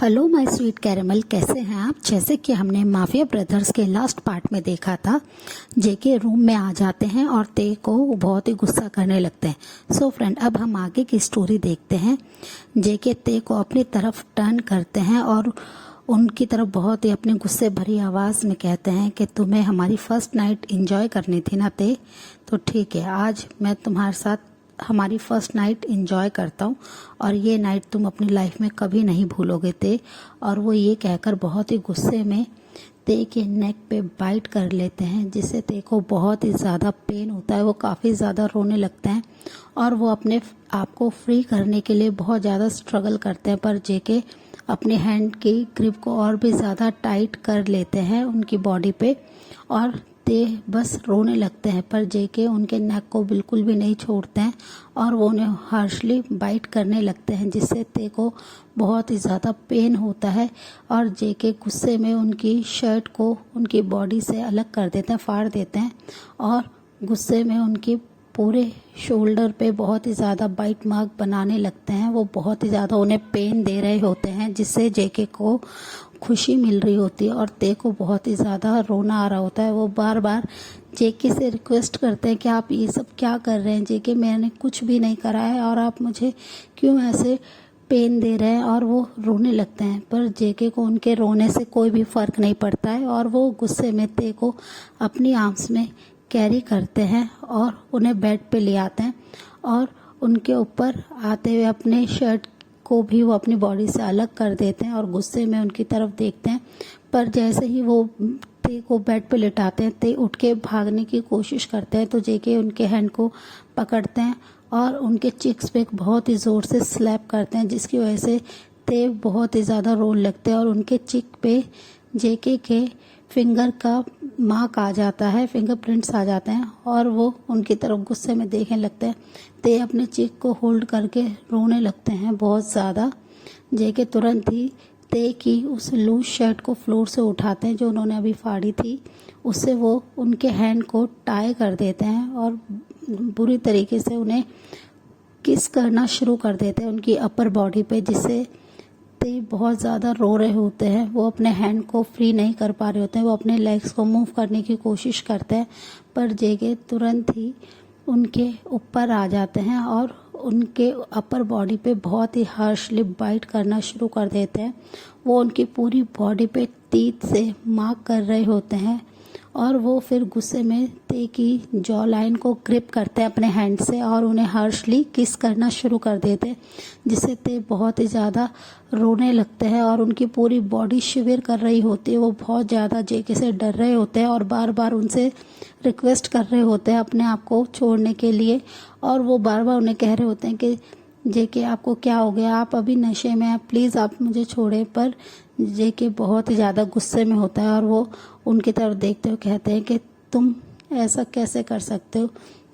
Hello my sweet caramel, कैसे हैं आप। जैसे कि हमने माफिया ब्रदर्स के लास्ट पार्ट में देखा था, जेके रूम में आ जाते हैं और ते को बहुत ही गुस्सा करने लगते हैं। सो फ्रेंड, अब हम आगे की स्टोरी देखते हैं। जेके ते को अपनी तरफ टर्न करते हैं और उनकी तरफ बहुत ही अपने गुस्से भरी आवाज़ में कहते हैं कि तुम्हें हमारी फर्स्ट नाइट एंजॉय करनी थी ना ते, तो ठीक है, आज मैं तुम्हारे साथ हमारी फर्स्ट नाइट एंजॉय करता हूँ और ये नाइट तुम अपनी लाइफ में कभी नहीं भूलोगे ते। और वो ये कहकर बहुत ही गुस्से में ते के नेक पे बाइट कर लेते हैं, जिससे ते को बहुत ही ज़्यादा पेन होता है। वो काफ़ी ज़्यादा रोने लगते हैं और वो अपने आप को फ्री करने के लिए बहुत ज़्यादा स्ट्रगल करते हैं, पर जेके अपने हैंड की ग्रिप को और भी ज़्यादा टाइट कर लेते हैं उनकी बॉडी पे और ते बस रोने लगते हैं। पर जेके उनके नेक को बिल्कुल भी नहीं छोड़ते हैं और वो उन्हें हार्शली बाइट करने लगते हैं, जिससे ते को बहुत ही ज़्यादा पेन होता है। और जेके गुस्से में उनकी शर्ट को उनकी बॉडी से अलग कर देते हैं, फाड़ देते हैं और गुस्से में उनकी पूरे शोल्डर पे बहुत ही ज़्यादा बाइट मार्क बनाने लगते हैं। वो बहुत ही ज़्यादा उन्हें पेन दे रहे होते हैं, जिससे जेके को खुशी मिल रही होती है और ते को बहुत ही ज़्यादा रोना आ रहा होता है। वो बार बार जेके से रिक्वेस्ट करते हैं कि आप ये सब क्या कर रहे हैं जेके, मैंने कुछ भी नहीं करा है और आप मुझे क्यों ऐसे पेन दे रहे हैं। और वो रोने लगते हैं, पर जेके को उनके रोने से कोई भी फ़र्क नहीं पड़ता है और वो गुस्से में ते को अपनी आर्म्स में कैरी करते हैं और उन्हें बेड पे ले आते हैं और उनके ऊपर आते हुए अपने शर्ट को भी वो अपनी बॉडी से अलग कर देते हैं और गुस्से में उनकी तरफ देखते हैं। पर जैसे ही वो ते को बेड पे लिटाते हैं, ते उठ के भागने की कोशिश करते हैं, तो जेके उनके हैंड को पकड़ते हैं और उनके चिक्स पे बहुत ही ज़ोर से स्लैप करते हैं, जिसकी वजह से ते बहुत ही ज़्यादा रोने लगते हैं और उनके चिक पे जेके के फिंगर का मार्क आ जाता है, फिंगरप्रिंट्स आ जाते हैं और वो उनकी तरफ गुस्से में देखने लगते हैं। ते अपने चिक को होल्ड करके रोने लगते हैं बहुत ज़्यादा। जेके तुरंत ही ते की उस लूज शर्ट को फ्लोर से उठाते हैं जो उन्होंने अभी फाड़ी थी, उससे वो उनके हैंड को टाई कर देते हैं और बुरी तरीके से उन्हें किस करना शुरू कर देते हैं उनकी अपर बॉडी पे, जिससे ते बहुत ज़्यादा रो रहे होते हैं। वो अपने हैंड को फ्री नहीं कर पा रहे होते हैं, वो अपने लेग्स को मूव करने की कोशिश करते हैं, पर जेके तुरंत ही उनके ऊपर आ जाते हैं और उनके अपर बॉडी पे बहुत ही हार्शली बाइट करना शुरू कर देते हैं। वो उनकी पूरी बॉडी पे टीथ से मार्क कर रहे होते हैं और वो फिर गुस्से में ते की जॉ लाइन को ग्रिप करते हैं अपने हैंड से और उन्हें हार्शली किस करना शुरू कर देते हैं, जिससे ते बहुत ही ज़्यादा रोने लगते हैं और उनकी पूरी बॉडी शिविर कर रही होती है। वो बहुत ज़्यादा जेके से डर रहे होते हैं और बार बार उनसे रिक्वेस्ट कर रहे होते हैं अपने आप को छोड़ने के लिए, और वो बार बार उन्हें कह रहे होते हैं कि जेके आपको क्या हो गया, आप अभी नशे में हैं, प्लीज़ आप मुझे छोड़ें। पर जेके बहुत ही ज़्यादा गुस्से में होता है और वो उनकी तरफ देखते हुए कहते हैं कि तुम ऐसा कैसे कर सकते हो,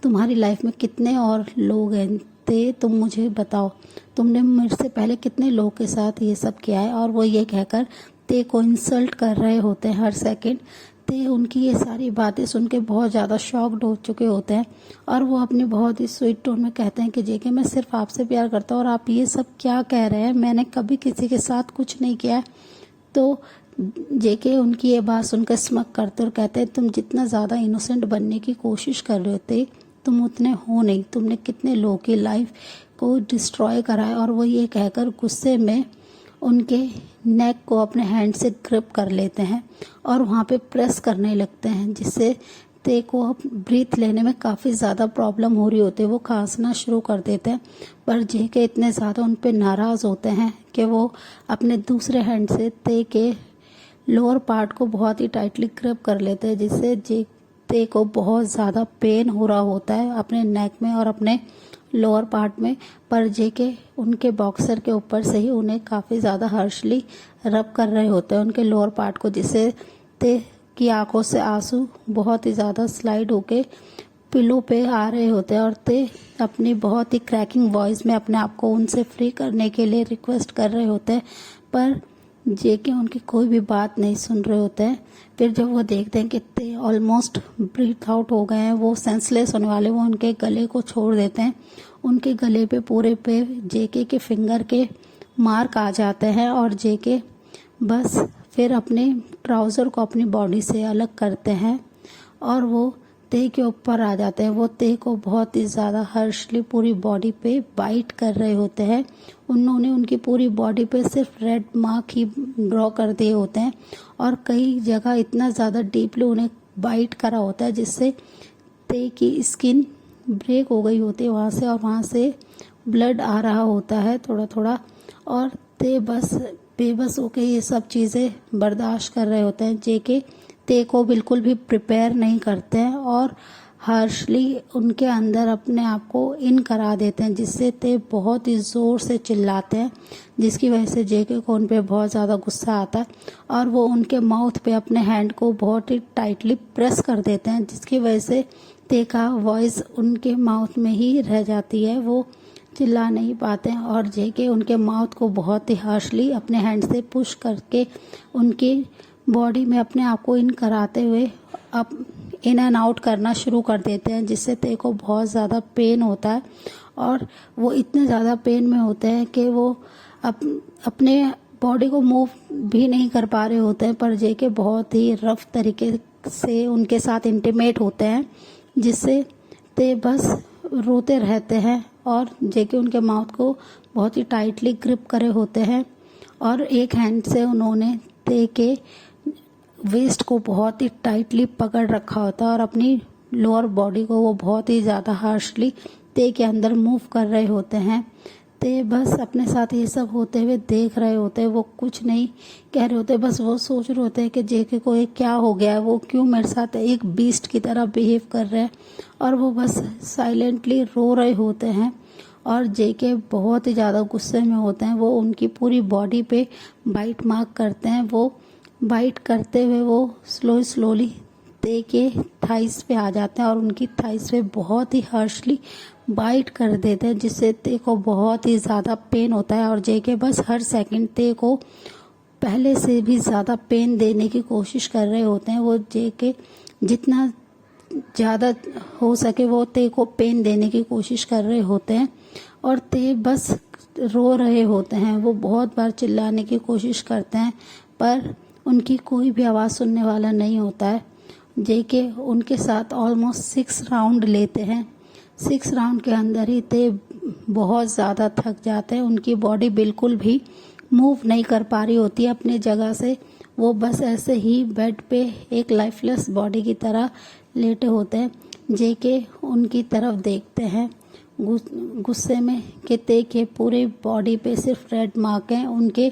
तुम्हारी लाइफ में कितने और लोग हैं ते, तुम मुझे बताओ, तुमने मेरे से पहले कितने लोगों के साथ ये सब किया है। और वो ये कहकर ते को इंसल्ट कर रहे होते हैं हर सेकंड। ते उनकी ये सारी बातें सुन के बहुत ज़्यादा शॉक्ड हो चुके होते हैं और वो अपनी बहुत ही स्वीट टोन में कहते हैं कि जेके मैं सिर्फ आपसे प्यार करता हूँ और आप ये सब क्या कह रहे हैं, मैंने कभी किसी के साथ कुछ नहीं किया है। तो जेके उनकी ये बात सुनकर स्मक करते और कहते हैं तुम जितना ज़्यादा इनोसेंट बनने की कोशिश कर रहे होते तुम उतने हो नहीं, तुमने कितने लोगों की लाइफ को डिस्ट्रॉय करा है। और वो ये कहकर गुस्से में उनके नेक को अपने हैंड से ग्रिप कर लेते हैं और वहाँ पे प्रेस करने लगते हैं, जिससे ते को अब ब्रीथ लेने में काफ़ी ज़्यादा प्रॉब्लम हो रही होती है। वो खांसना शुरू कर देते हैं, पर जेके इतने ज़्यादा उन पे नाराज़ होते हैं कि वो अपने दूसरे हैंड से ते के लोअर पार्ट को बहुत ही टाइटली ग्रिप कर लेते हैं, जिससे ते को बहुत ज़्यादा पेन हो रहा होता है अपने नेक में और अपने लोअर पार्ट में। पर जेके उनके बॉक्सर के ऊपर से ही उन्हें काफ़ी ज़्यादा हार्शली रब कर रहे होते हैं उनके लोअर पार्ट को, जिससे ते की आंखों से आंसू बहुत ही ज़्यादा स्लाइड होके पिलो पे आ रहे होते हैं और ते अपनी बहुत ही क्रैकिंग वॉइस में अपने आप को उनसे फ्री करने के लिए रिक्वेस्ट कर रहे होते हैं, पर जेके उनकी कोई भी बात नहीं सुन रहे होते हैं। फिर जब वो देखते हैं कि ते ऑलमोस्ट ब्रीथ आउट हो गए हैं, वो सेंसलेस होने वाले, वो उनके गले को छोड़ देते हैं। उनके गले पे पूरे पे जेके के फिंगर के मार्क आ जाते हैं और जेके बस फिर अपने ट्राउज़र को अपनी बॉडी से अलग करते हैं और वो ते के ऊपर आ जाते हैं। वो ते को बहुत ही ज़्यादा हर्षली पूरी बॉडी पे बाइट कर रहे होते हैं। उन्होंने उनकी पूरी बॉडी पे सिर्फ रेड मार्क ही ड्रॉ कर दिए होते हैं और कई जगह इतना ज़्यादा डीपली उन्हें बाइट करा होता है जिससे ते की स्किन ब्रेक हो गई होती है वहाँ से, और वहाँ से ब्लड आ रहा होता है थोड़ा थोड़ा, और ते बस बेबस होके ये सब चीज़ें बर्दाश्त कर रहे होते हैं। जेके ते को बिल्कुल भी प्रिपेयर नहीं करते हैं और हार्शली उनके अंदर अपने आप को इन करा देते हैं, जिससे ते बहुत ही ज़ोर से चिल्लाते हैं, जिसकी वजह से जेके को उन पे बहुत ज़्यादा गुस्सा आता है और वो उनके माउथ पे अपने हैंड को बहुत ही टाइटली प्रेस कर देते हैं, जिसकी वजह से ते का वॉइस उनके माउथ में ही रह जाती है। वो चिल्ला नहीं पाते हैं और जेके उनके माउथ को बहुत ही हार्शली अपने हैंड से पुश करके उनकी बॉडी में अपने आप को इन कराते हुए अब इन एंड आउट करना शुरू कर देते हैं, जिससे ते को बहुत ज़्यादा पेन होता है और वो इतने ज़्यादा पेन में होते हैं कि वो अपने बॉडी को मूव भी नहीं कर पा रहे होते हैं। पर जेके बहुत ही रफ तरीके से उनके साथ इंटीमेट होते हैं, जिससे ते बस रोते रहते हैं और जेके उनके माउथ को बहुत ही टाइटली ग्रिप करे होते हैं और एक हैंड से उन्होंने ते के वेस्ट को बहुत ही टाइटली पकड़ रखा होता है और अपनी लोअर बॉडी को वो बहुत ही ज़्यादा हार्शली ते के अंदर मूव कर रहे होते हैं। ते बस अपने साथ ये सब होते हुए देख रहे होते हैं, वो कुछ नहीं कह रहे होते, बस वो सोच रहे होते हैं कि जेके को ये क्या हो गया है, वो क्यों मेरे साथ एक बीस्ट की तरह बिहेव कर रहे हैं, और वो बस साइलेंटली रो रहे होते हैं और जेके बहुत ही ज़्यादा गुस्से में होते हैं। वो उनकी पूरी बॉडी पे बाइट मार्क करते हैं। वो बाइट करते हुए वो स्लोली ते के थाइस पे आ जाते हैं और उनकी थाइस पे बहुत ही हार्शली बाइट कर देते हैं, जिससे ते को बहुत ही ज़्यादा पेन होता है और जेके बस हर सेकंड ते को पहले से भी ज़्यादा पेन देने की कोशिश कर रहे होते हैं। वो जेके जितना ज़्यादा हो सके वो ते को पेन देने की कोशिश कर रहे होते हैं और ते बस रो रहे होते हैं। वो बहुत बार चिल्लाने की कोशिश करते हैं पर उनकी कोई भी आवाज़ सुनने वाला नहीं होता है। जेके उनके साथ ऑलमोस्ट 6 राउंड लेते हैं। 6 राउंड के अंदर ही ते बहुत ज़्यादा थक जाते हैं। उनकी बॉडी बिल्कुल भी मूव नहीं कर पा रही होती है अपनी जगह से। वो बस ऐसे ही बेड पे एक लाइफलेस बॉडी की तरह लेटे होते हैं। जेके उनकी तरफ देखते हैं गुस्से में कि ते के पूरे बॉडी पे सिर्फ रेड मार्क हैं। उनके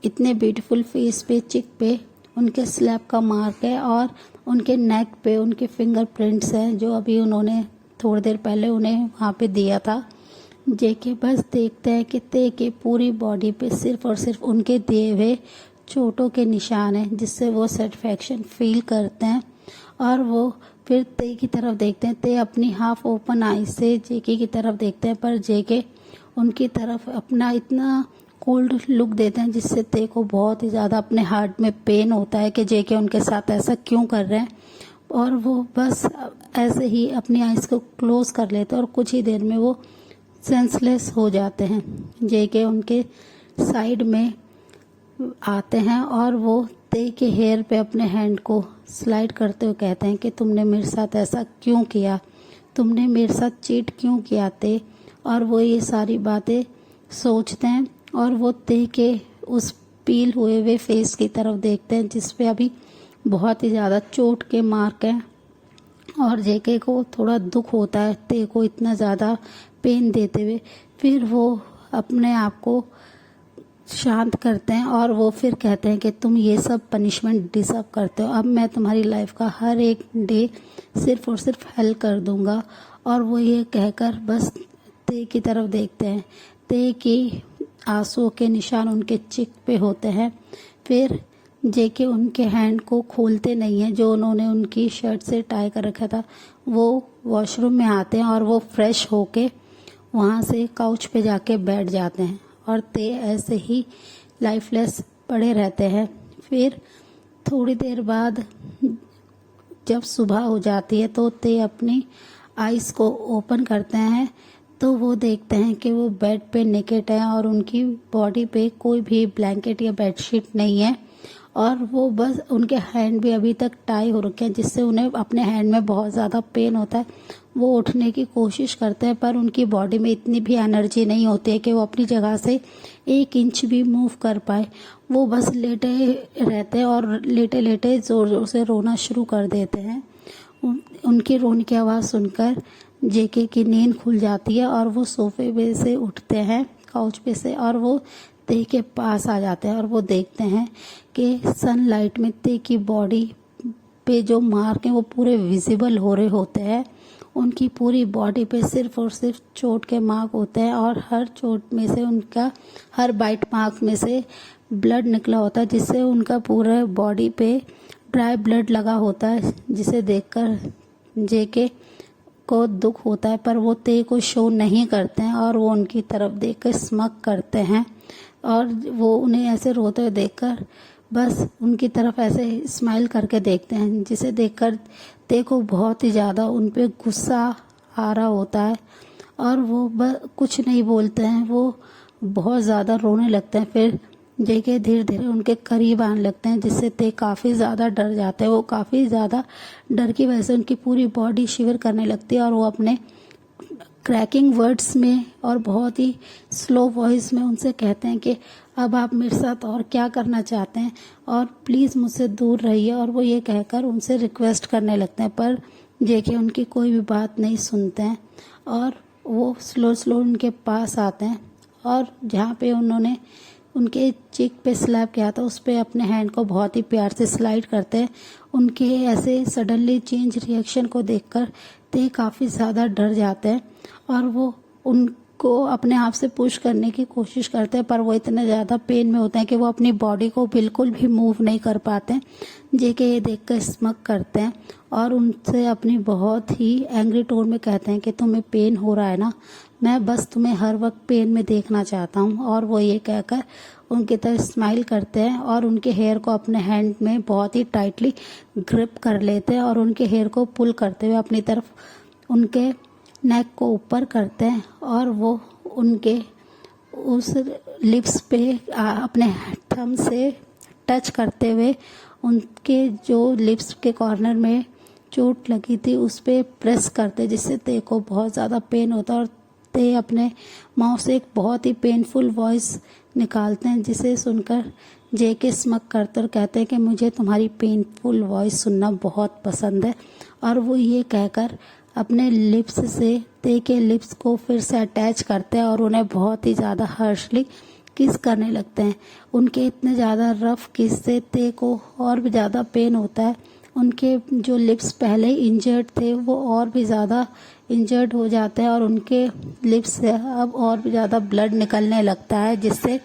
इतने ब्यूटीफुल फेस पे, चिक पे उनके स्लैप का मार्क है और उनके नेक पे उनके फिंगरप्रिंट्स हैं जो अभी उन्होंने थोड़ी देर पहले उन्हें वहाँ पे दिया था। जेके बस देखते हैं कि ते के पूरी बॉडी पे सिर्फ और सिर्फ उनके दिए हुए चोटों के निशान हैं, जिससे वो सेटिस्फैक्शन फील करते हैं और वो फिर ते की तरफ देखते हैं। ते अपनी हाफ ओपन आई से जेके की तरफ देखते हैं पर जेके उनकी तरफ अपना इतना कोल्ड लुक देते हैं, जिससे ते को बहुत ही ज़्यादा अपने हार्ट में पेन होता है कि जेके उनके साथ ऐसा क्यों कर रहे हैं, और वो बस ऐसे ही अपनी आइज़ को क्लोज कर लेते हैं और कुछ ही देर में वो सेंसलेस हो जाते हैं। जेके उनके साइड में आते हैं और वो ते के हेयर पे अपने हैंड को स्लाइड करते हुए कहते हैं कि तुमने मेरे साथ ऐसा क्यों किया, तुमने मेरे साथ चीट क्यों किया ते। और वो ये सारी बातें सोचते हैं और वो ते के उस पील हुए हुए फेस की तरफ देखते हैं जिस पे अभी बहुत ही ज़्यादा चोट के मार्क हैं और जेके को थोड़ा दुख होता है ते को इतना ज़्यादा पेन देते हुए। फिर वो अपने आप को शांत करते हैं और वो फिर कहते हैं कि तुम ये सब पनिशमेंट डिजर्व करते हो, अब मैं तुम्हारी लाइफ का हर एक डे सिर्फ और सिर्फ हेल कर दूंगा। और वो ये कहकर बस ते की तरफ देखते हैं। ते की आंसुओं के निशान उनके चिक पे होते हैं। फिर जेके उनके हैंड को खोलते नहीं हैं जो उन्होंने उनकी शर्ट से टाई कर रखा था। वो वॉशरूम में आते हैं और वो फ्रेश होके वहाँ से काउच पे जाके बैठ जाते हैं और ते ऐसे ही लाइफलेस पड़े रहते हैं। फिर थोड़ी देर बाद जब सुबह हो जाती है तो ते अपनी आइज़ को ओपन करते हैं। तो वो देखते हैं कि वो बेड पे नेकेड है और उनकी बॉडी पे कोई भी ब्लैंकेट या बेडशीट नहीं है, और वो बस उनके हैंड भी अभी तक टाई हो रखे हैं, जिससे उन्हें अपने हैंड में बहुत ज़्यादा पेन होता है। वो उठने की कोशिश करते हैं पर उनकी बॉडी में इतनी भी एनर्जी नहीं होती है कि वो अपनी जगह से 1 इंच भी मूव कर पाए। वो बस लेटे रहते हैं और लेटे लेटे ज़ोर ज़ोर से रोना शुरू कर देते हैं। उनकी रोने की आवाज़ सुनकर जेके की नींद खुल जाती है और वो सोफे पे से उठते हैं, काउच पे से, और वो ते के पास आ जाते हैं और वो देखते हैं कि सनलाइट में ते की बॉडी पे जो मार्क हैं वो पूरे विजिबल हो रहे होते हैं। उनकी पूरी बॉडी पे सिर्फ और सिर्फ चोट के मार्क होते हैं और हर चोट में से उनका हर बाइट मार्क में से ब्लड निकला होता है, जिससे उनका पूरा बॉडी पे ड्राई ब्लड लगा होता है, जिसे देखकर जेके को दुख होता है। पर वो ते को शो नहीं करते हैं और वो उनकी तरफ देखकर स्मक करते हैं और वो उन्हें ऐसे रोते हुए देखकर बस उनकी तरफ ऐसे स्माइल करके देखते हैं, जिसे देखकर ते को बहुत ही ज़्यादा उन पे गुस्सा आ रहा होता है और वो कुछ नहीं बोलते हैं। वो बहुत ज़्यादा रोने लगते हैं। फिर जेके धीरे धीरे उनके करीब आने लगते हैं, जिससे ते काफ़ी ज़्यादा डर जाते हैं। वो काफ़ी ज़्यादा डर की वजह से उनकी पूरी बॉडी शिवर करने लगती है और वो अपने क्रैकिंग वर्ड्स में और बहुत ही स्लो वॉइस में उनसे कहते हैं कि अब आप मेरे साथ और क्या करना चाहते हैं और प्लीज़ मुझसे दूर रहिए। और वो ये कहकर उनसे रिक्वेस्ट करने लगते हैं, पर जेके उनकी कोई भी बात नहीं सुनते हैं और वो स्लो स्लो उनके पास आते हैं और जहाँ पे उन्होंने उनके चिक पे स्लैप किया था उस पे अपने हैंड को बहुत ही प्यार से स्लाइड करते हैं। उनके ऐसे सडनली चेंज रिएक्शन को देखकर ते काफ़ी ज़्यादा डर जाते हैं और वो उनको अपने आप से पुश करने की कोशिश करते हैं, पर वो इतने ज़्यादा पेन में होते हैं कि वो अपनी बॉडी को बिल्कुल भी मूव नहीं कर पाते हैं। जेके ये देखकर स्मक करते हैं और उनसे अपनी बहुत ही एंग्री टोन में कहते हैं कि तुम्हें पेन हो रहा है ना, मैं बस तुम्हें हर वक्त पेन में देखना चाहता हूँ। और वो ये कहकर उनकी तरफ स्माइल करते हैं और उनके हेयर को अपने हैंड में बहुत ही टाइटली ग्रिप कर लेते हैं और उनके हेयर को पुल करते हुए अपनी तरफ उनके नेक को ऊपर करते हैं और वो उनके उस लिप्स पे अपने थंब से टच करते हुए उनके जो लिप्स के कॉर्नर में चोट लगी थी उस पे प्रेस करते, जिससे ते को बहुत ज़्यादा पेन होता है और ते अपने माउथ से एक बहुत ही पेनफुल वॉइस निकालते हैं, जिसे सुनकर जेके स्मक करते और कहते हैं कि मुझे तुम्हारी पेनफुल वॉइस सुनना बहुत पसंद है। और वो ये कहकर अपने लिप्स से ते के लिप्स को फिर से अटैच करते हैं और उन्हें बहुत ही ज़्यादा हर्षली किस करने लगते हैं। उनके इतने ज़्यादा रफ किस से ते को और भी ज़्यादा पेन होता है। उनके जो लिप्स पहले इंजर्ड थे वो और भी ज़्यादा इंजर्ड हो जाते हैं और उनके लिप्स से अब और भी ज़्यादा ब्लड निकलने लगता है, जिससे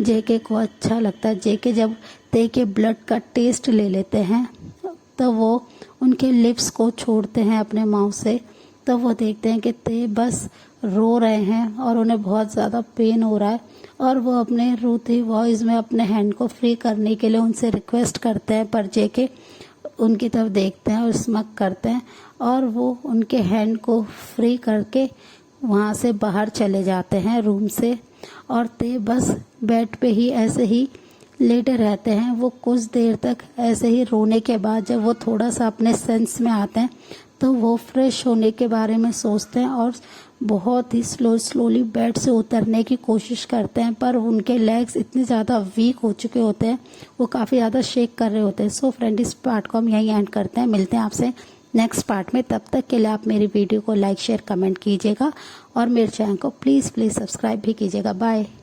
जेके को अच्छा लगता है। जेके जब ते के ब्लड का टेस्ट ले लेते हैं तो वो उनके लिप्स को छोड़ते हैं अपने माउथ से। तो वो देखते हैं कि ते बस रो रहे हैं और उन्हें बहुत ज़्यादा पेन हो रहा है और वो अपने रोती वॉइस में अपने हैंड को फ्री करने के लिए उनसे रिक्वेस्ट करते हैं, पर जेके उनकी तरफ देखते हैं और स्मक करते हैं और वो उनके हैंड को फ्री करके वहाँ से बाहर चले जाते हैं रूम से। और ते बस बेड पे ही ऐसे ही लेटे रहते हैं। वो कुछ देर तक ऐसे ही रोने के बाद जब वो थोड़ा सा अपने सेंस में आते हैं तो वो फ्रेश होने के बारे में सोचते हैं और बहुत ही स्लोली बेड से उतरने की कोशिश करते हैं, पर उनके लेग्स इतने ज़्यादा वीक हो चुके होते हैं, वो काफ़ी ज़्यादा शेक कर रहे होते हैं। सो फ्रेंड, इस पार्ट को हम यहीं एंड करते हैं। मिलते हैं आपसे नेक्स्ट पार्ट में। तब तक के लिए आप मेरी वीडियो को लाइक शेयर कमेंट कीजिएगा और मेरे चैनल को प्लीज़ सब्सक्राइब भी कीजिएगा। बाय।